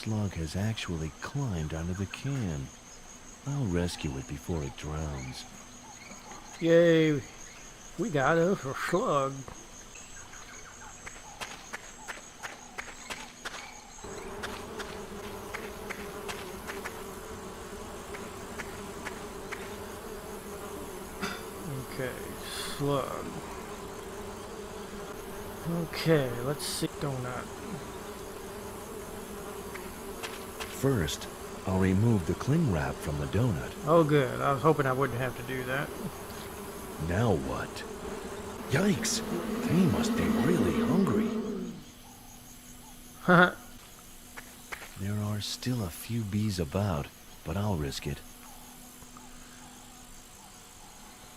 slug has actually climbed under the can. I'll rescue it before it drowns. Yay, we got a slug. Okay, slug. Okay, let's see. Donut. First, I'll remove the cling wrap from the donut. Oh good, I was hoping I wouldn't have to do that. Now what? Yikes! They must be really hungry. Haha. There are still a few bees about, but I'll risk it.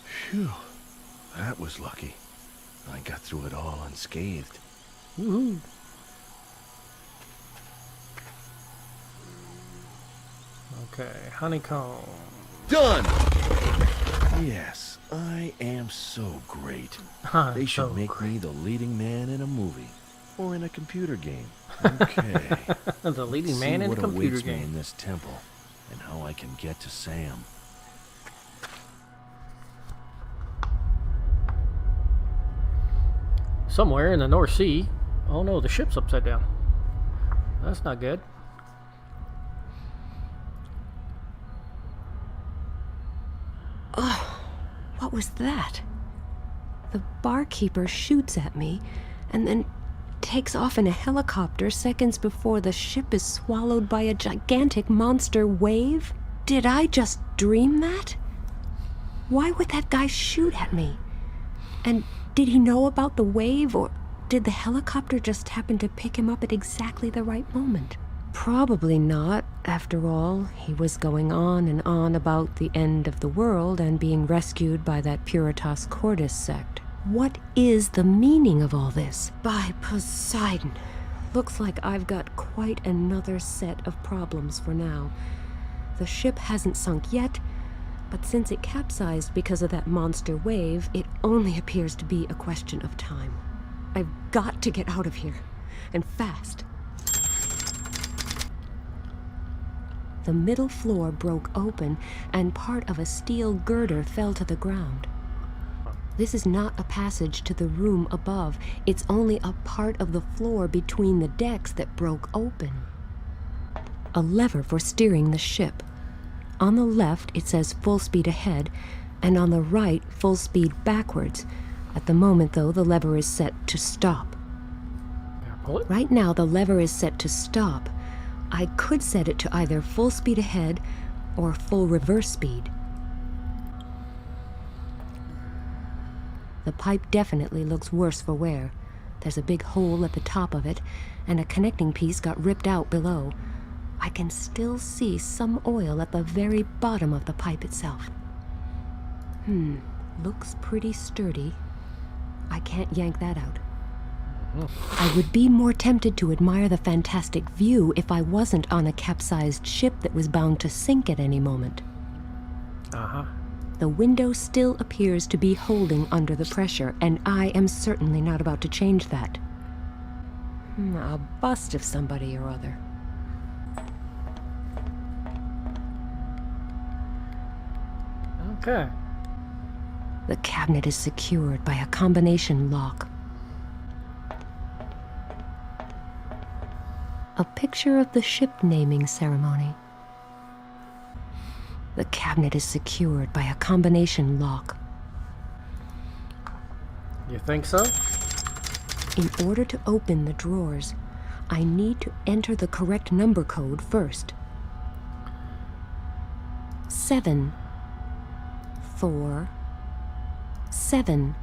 Phew, that was lucky. I got through it all unscathed. Woohoo. Okay, honeycomb. Done! Yes, I am so great. They should make me the leading man in a movie or in a computer game. Okay. The leading man in a computer what awaits me game. in this temple and how I can get to Sam. Somewhere in the North Sea. Oh no, the ship's upside down. That's not good. Oh, what was that? The barkeeper shoots at me and then takes off in a helicopter seconds before the ship is swallowed by a gigantic monster wave? Did I just dream that? Why would that guy shoot at me? And did he know about the wave, or did the helicopter just happen to pick him up at exactly the right moment? Probably not. After all, he was going on and on about the end of the world and being rescued by that Puritas Cordis sect. What is the meaning of all this? By Poseidon. Looks like I've got quite another set of problems for now. The ship hasn't sunk yet, but since it capsized because of that monster wave, it only appears to be a question of time. I've got to get out of here, and fast. The middle floor broke open, and part of a steel girder fell to the ground. This is not a passage to the room above. It's only a part of the floor between the decks that broke open. A lever for steering the ship. On the left, it says full speed ahead, and on the right, full speed backwards. At the moment, though, the lever is set to stop. Pull it. Right now, the lever is set to stop. I could set it to either full speed ahead or full reverse speed. The pipe definitely looks worse for wear. There's a big hole at the top of it, and a connecting piece got ripped out below. I can still see some oil at the very bottom of the pipe itself. Looks pretty sturdy. I can't yank that out. I would be more tempted to admire the fantastic view if I wasn't on a capsized ship that was bound to sink at any moment. Uh-huh. The window still appears to be holding under the pressure, and I am certainly not about to change that. A bust of somebody or other. Okay. The cabinet is secured by a combination lock. A picture of the ship naming ceremony. The cabinet is secured by a combination lock. You think so? In order to open the drawers, I need to enter the correct number code first. 7, 4, 7,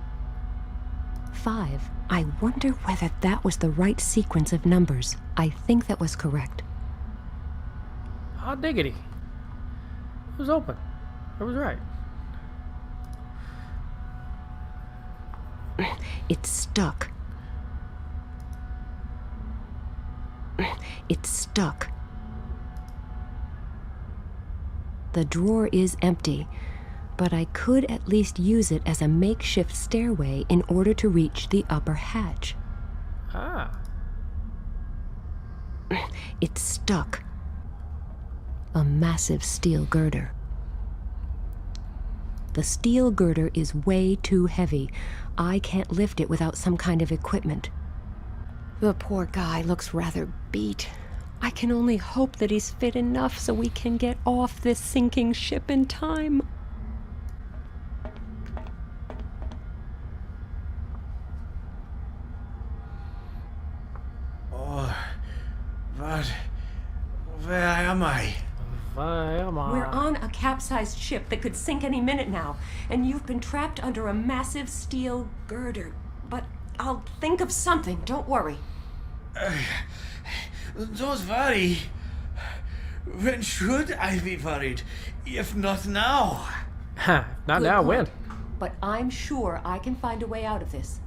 5. I wonder whether that was the right sequence of numbers. I think that was correct. Hot diggity. It was open. It was right. It's stuck. It's stuck. The drawer is empty, but I could at least use it as a makeshift stairway in order to reach the upper hatch. Ah. It's stuck. A massive steel girder. The steel girder is way too heavy. I can't lift it without some kind of equipment. The poor guy looks rather beat. I can only hope that he's fit enough so we can get off this sinking ship in time. Oh, but where am I? We're on a capsized ship that could sink any minute now, and you've been trapped under a massive steel girder. But I'll think of something, don't worry. Don't worry. When should I be worried? If not now. Not Good now, when? point. But I'm sure I can find a way out of this.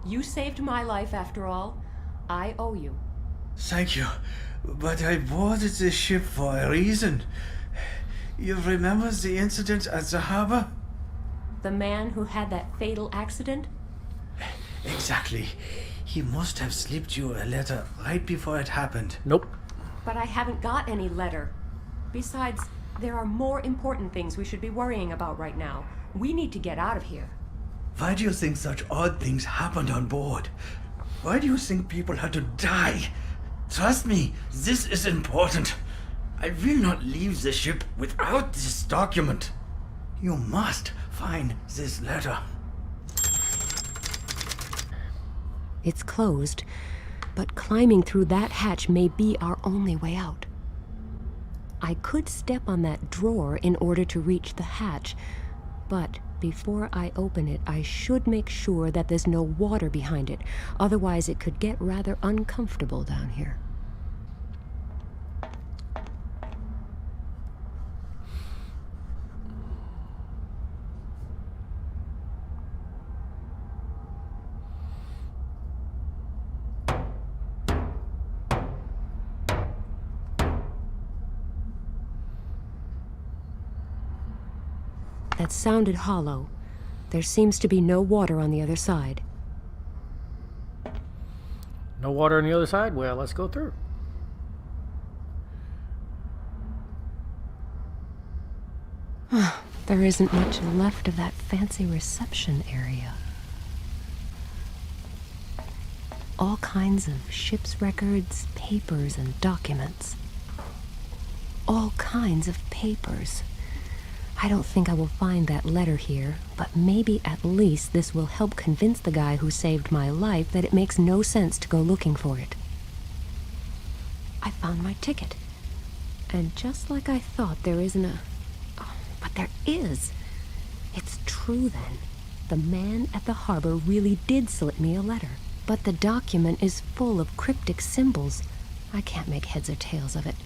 You saved my life after all. I owe you. Thank you. But I boarded this ship for a reason. You remember the incident at the harbor? The man who had that fatal accident? Exactly. He must have slipped you a letter right before it happened. Nope. But I haven't got any letter. Besides, there are more important things we should be worrying about right now. We need to get out of here. Why do you think such odd things happened on board? Why do you think people had to die? Trust me, this is important. I will not leave the ship without this document. You must find this letter. It's closed, but climbing through that hatch may be our only way out. I could step on that drawer in order to reach the hatch, but before I open it, I should make sure that there's no water behind it. Otherwise, it could get rather uncomfortable down here. That sounded hollow. There seems to be no water on the other side. No water on the other side? Well, let's go through. There isn't much left of that fancy reception area. All kinds of ship's records, papers, and documents. All kinds of papers. I don't think I will find that letter here, but maybe at least this will help convince the guy who saved my life that it makes no sense to go looking for it. I found my ticket. And just like I thought, there isn't a... Oh, but there is. It's true then. The man at the harbor really did slip me a letter. But the document is full of cryptic symbols. I can't make heads or tails of it.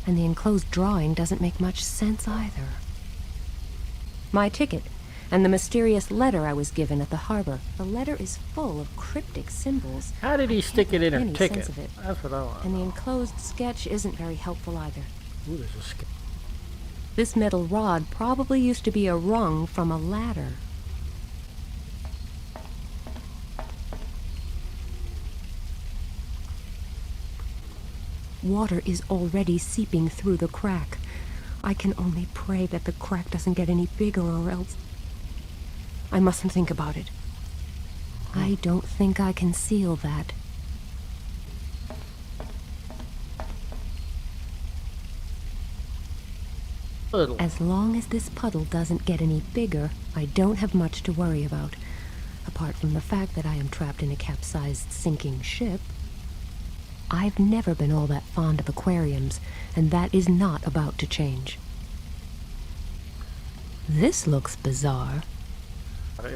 And the enclosed drawing doesn't make much sense either. My ticket, and the mysterious letter I was given at the harbor. The letter is full of cryptic symbols. How did he stick it in her Any ticket? sense of it. That's what I want. And the enclosed sketch isn't very helpful either. Ooh, there's a sketch. This metal rod probably used to be a rung from a ladder. Water is already seeping through the crack. I can only pray that the crack doesn't get any bigger, or else... I mustn't think about it. I don't think I can seal that. Little. As long as this puddle doesn't get any bigger, I don't have much to worry about. Apart from the fact that I am trapped in a capsized, sinking ship. I've never been all that fond of aquariums, and that is not about to change. This looks bizarre.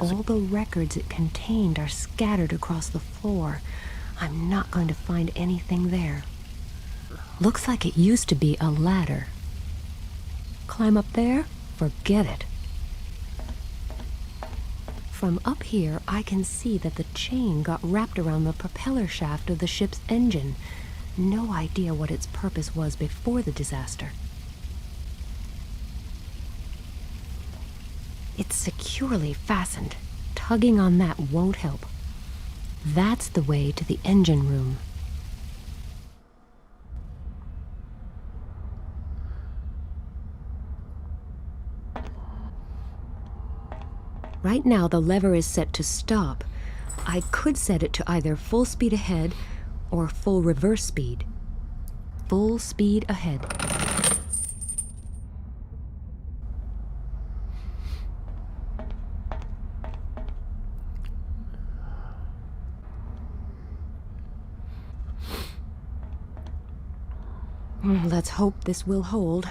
All the records it contained are scattered across the floor. I'm not going to find anything there. Looks like it used to be a ladder. Climb up there? Forget it. From up here, I can see that the chain got wrapped around the propeller shaft of the ship's engine. No idea what its purpose was before the disaster. It's securely fastened. Tugging on that won't help. That's the way to the engine room. Right now, the lever is set to stop. I could set it to either full speed ahead or full reverse speed. Full speed ahead. Let's hope this will hold.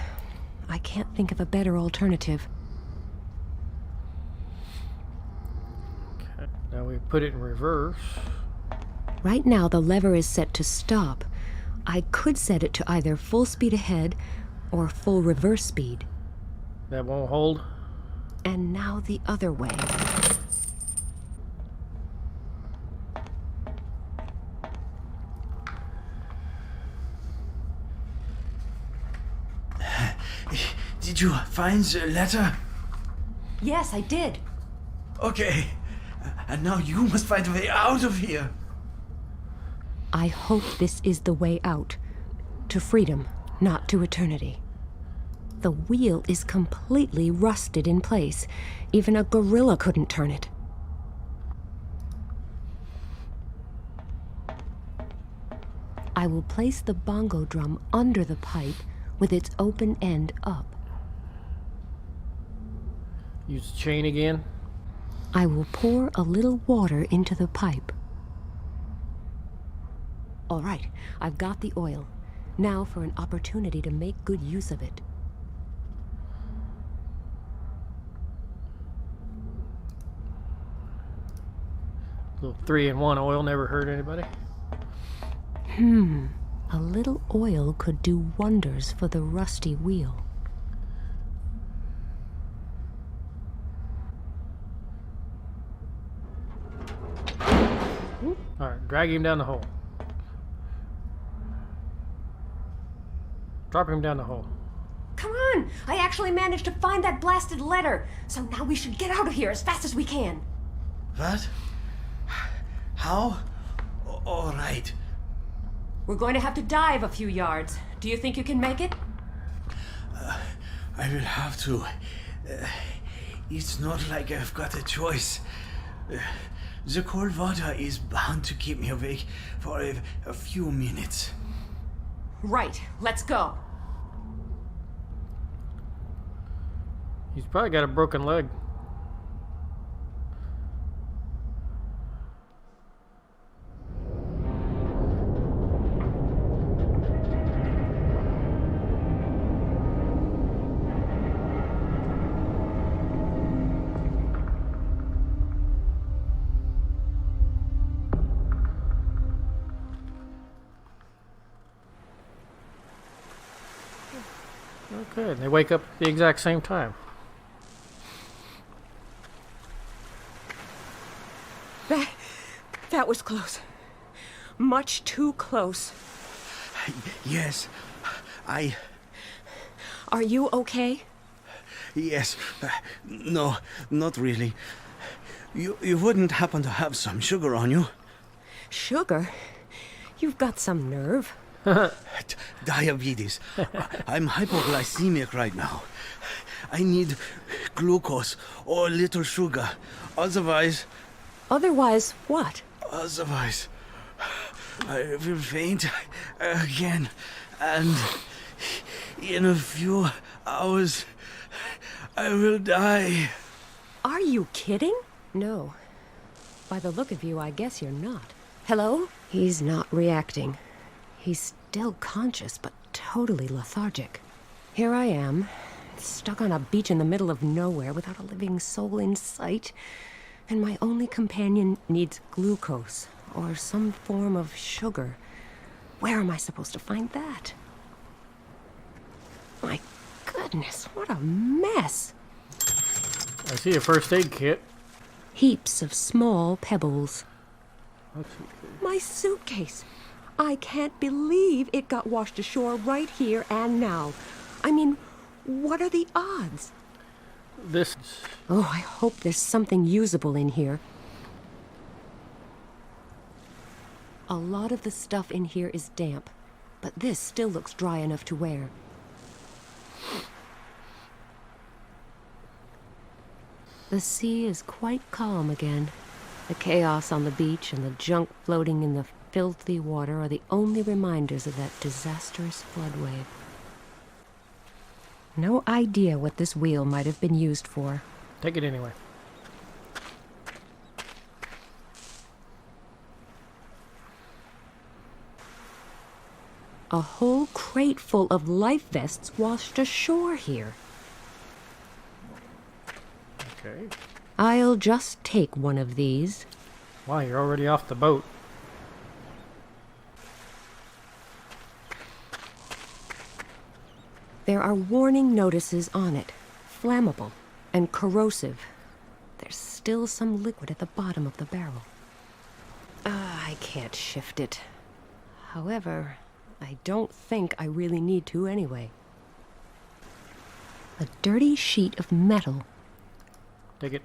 I can't think of a better alternative. Okay, now we put it in reverse. Right now, the lever is set to stop. I could set it to either full speed ahead or full reverse speed. That won't hold. And now the other way. Did you find the letter? Yes, I did. Okay. And now you must find a way out of here. I hope this is the way out. To freedom, not to eternity. The wheel is completely rusted in place. Even a gorilla couldn't turn it. I will place the bongo drum under the pipe with its open end up. Use the chain again. I will pour a little water into the pipe. All right, I've got the oil. Now for an opportunity to make good use of it. Little 3-in-1 oil never hurt anybody. A little oil could do wonders for the rusty wheel. Alright, drag him down the hole. Drop him down the hole. Come on! I actually managed to find that blasted letter. So now we should get out of here as fast as we can. What? How? All right. We're going to have to dive a few yards. Do you think you can make it? I will have to. It's not like I've got a choice. The cold water is bound to keep me awake for a few minutes. Right, let's go. He's probably got a broken leg. Okay, and they wake up at the exact same time. That was close. Much too close. Yes, I. Are you okay? Yes. No, not really. You wouldn't happen to have some sugar on you? Sugar? You've got some nerve. Diabetes. I'm hypoglycemic right now. I need glucose or a little sugar. Otherwise, Otherwise, what? Otherwise, I will faint again, and in a few hours, I will die. Are you kidding? No. By the look of you, I guess you're not. Hello? He's not reacting. He's still conscious, but totally lethargic. Here I am, stuck on a beach in the middle of nowhere without a living soul in sight. And my only companion needs glucose, or some form of sugar. Where am I supposed to find that? My goodness, what a mess! I see a first aid kit. Heaps of small pebbles. Let's see. My suitcase! I can't believe it got washed ashore right here and now. I mean, what are the odds? This. Oh, I hope there's something usable in here. A lot of the stuff in here is damp, but this still looks dry enough to wear. The sea is quite calm again. The chaos on the beach and the junk floating in the filthy water are the only reminders of that disastrous flood wave. No idea what this wheel might have been used for. Take it anyway. A whole crate full of life vests washed ashore here. Okay. I'll just take one of these. Wow, you're already off the boat. There are warning notices on it. Flammable and corrosive. There's still some liquid at the bottom of the barrel. I can't shift it. However, I don't think I really need to anyway. A dirty sheet of metal. Take it.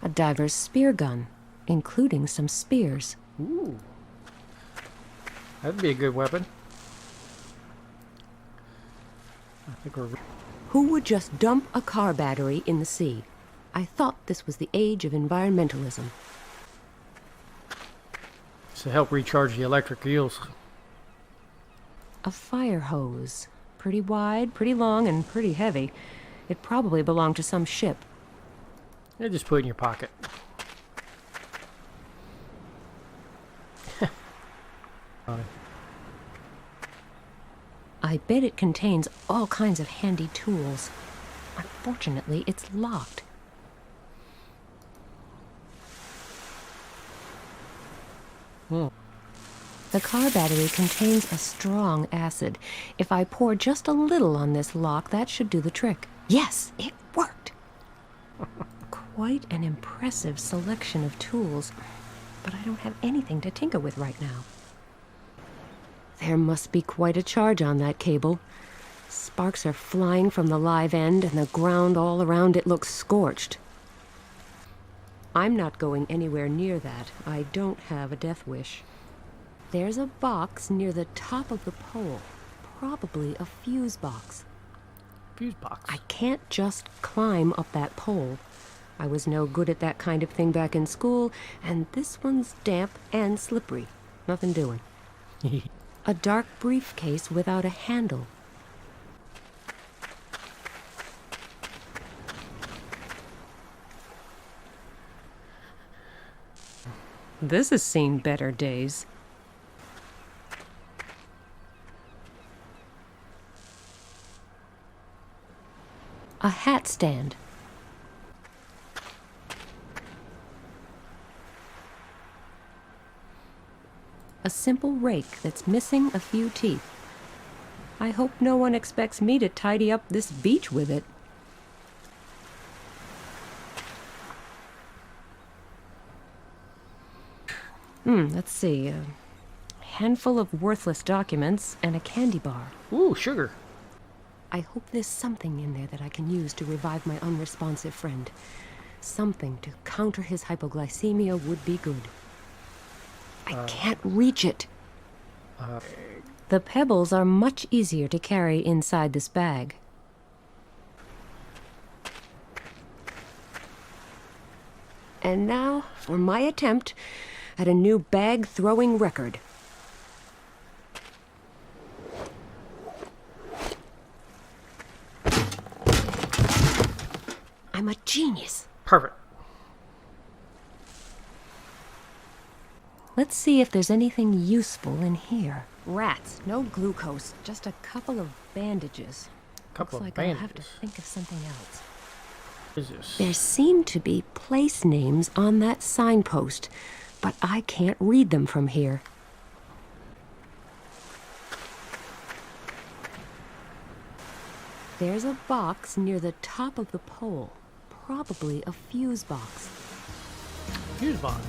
A diver's spear gun, including some spears. Ooh. That'd be a good weapon. I think we're... Who would just dump a car battery in the sea? I thought this was the age of environmentalism. to help recharge the electric eels. A fire hose. Pretty wide, pretty long, and pretty heavy. It probably belonged to some ship. Yeah, just put it in your pocket. I bet it contains all kinds of handy tools. Unfortunately, it's locked. The car battery contains a strong acid. If I pour just a little on this lock, that should do the trick. Yes, it worked! Quite an impressive selection of tools, but I don't have anything to tinker with right now. There must be quite a charge on that cable. Sparks are flying from the live end, and the ground all around it looks scorched. I'm not going anywhere near that. I don't have a death wish. There's a box near the top of the pole. Probably a fuse box. Fuse box. I can't just climb up that pole. I was no good at that kind of thing back in school, and this one's damp and slippery. Nothing doing. A dark briefcase without a handle. This has seen better days. A hat stand. A simple rake that's missing a few teeth. I hope no one expects me to tidy up this beach with it. Let's see. A handful of worthless documents and a candy bar. Ooh, sugar. I hope there's something in there that I can use to revive my unresponsive friend. Something to counter his hypoglycemia would be good. I can't reach it. The pebbles are much easier to carry inside this bag. And now for my attempt at a new bag-throwing record. I'm a genius. Perfect. Let's see if there's anything useful in here. Rats, no glucose, just a couple of bandages. Couple Looks of like bandages. I'll have to think of something else. What is this? There seem to be place names on that signpost, but I can't read them from here. There's a box near the top of the pole. Probably a fuse box. Fuse box.